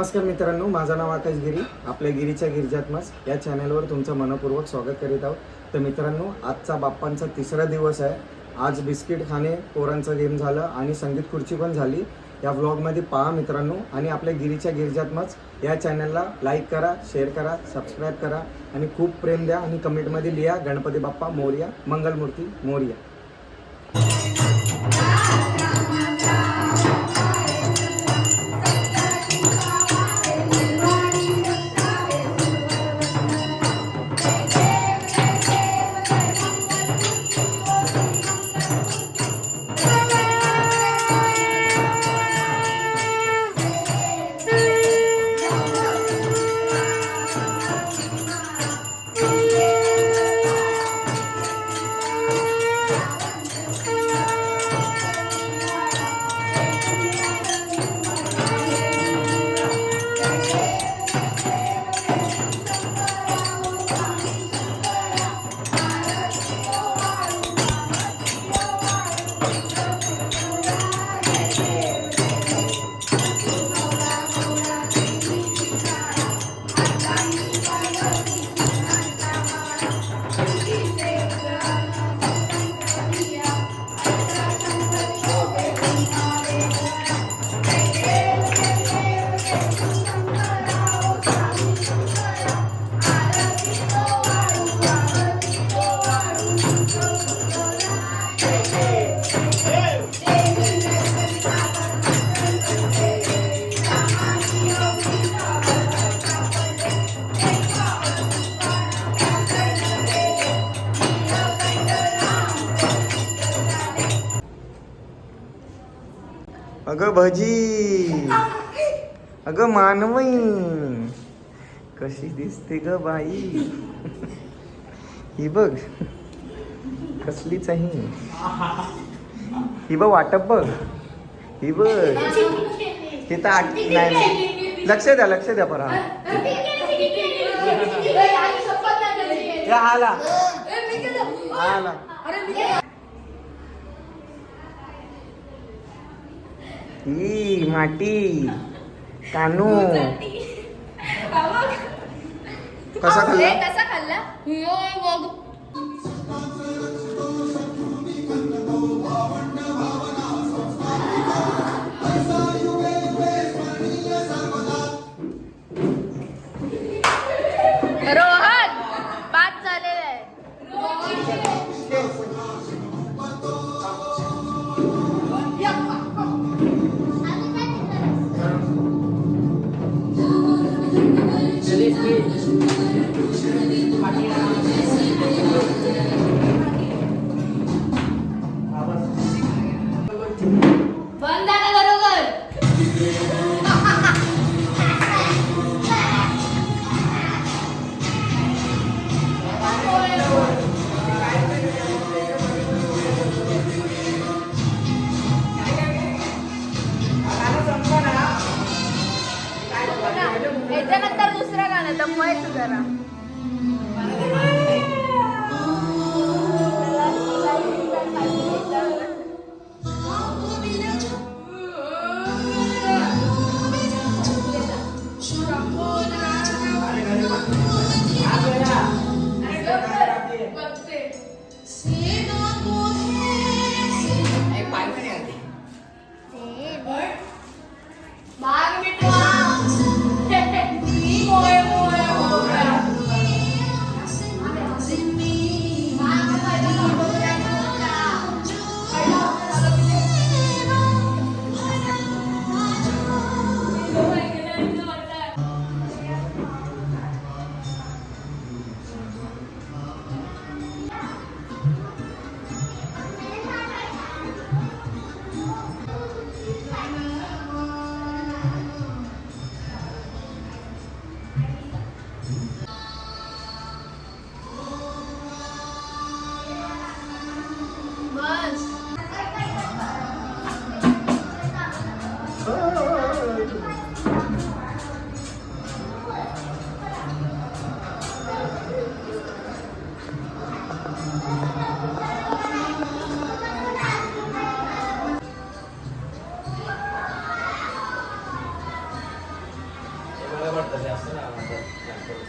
नमस्कार मित्रांनो, माझं नाव आकाश गिरी. आपल्या गिरीच्या गिरिजात्मज या चॅनलवर तुमचं मनपूर्वक स्वागत करीत आहोत. तर मित्रांनो, आजचा बाप्पांचा तिसरा दिवस आहे. आज बिस्किट खाणे, पोरांचा गेम झालं आणि संगीत खुर्ची पण झाली. या व्लॉगमध्ये पहा मित्रांनो. आणि आपल्या गिरीच्या गिरिजात्मज या चॅनलला लाईक करा, शेअर करा, सबस्क्राईब करा आणि खूप प्रेम द्या. आणि कमेंटमध्ये लिहा गणपती बाप्पा मोरया, मंगलमूर्ती मोरया. अगं भजी, अगं मानवई, कशी दिसते ग बाई. ही बघ कसलीच आहे. ही बघ वाटप बघ. ही बघ ही तर नाही. लक्ष द्या परा. आला आला. ही माटी कानू कसा खाल्ला? रोहन बाद झालेला आहे. बंद आहे बरोबर. याच्यानंतर दुसरं गाणं दमवायचं जरा. ते असतं ना माझं लॅपटॉप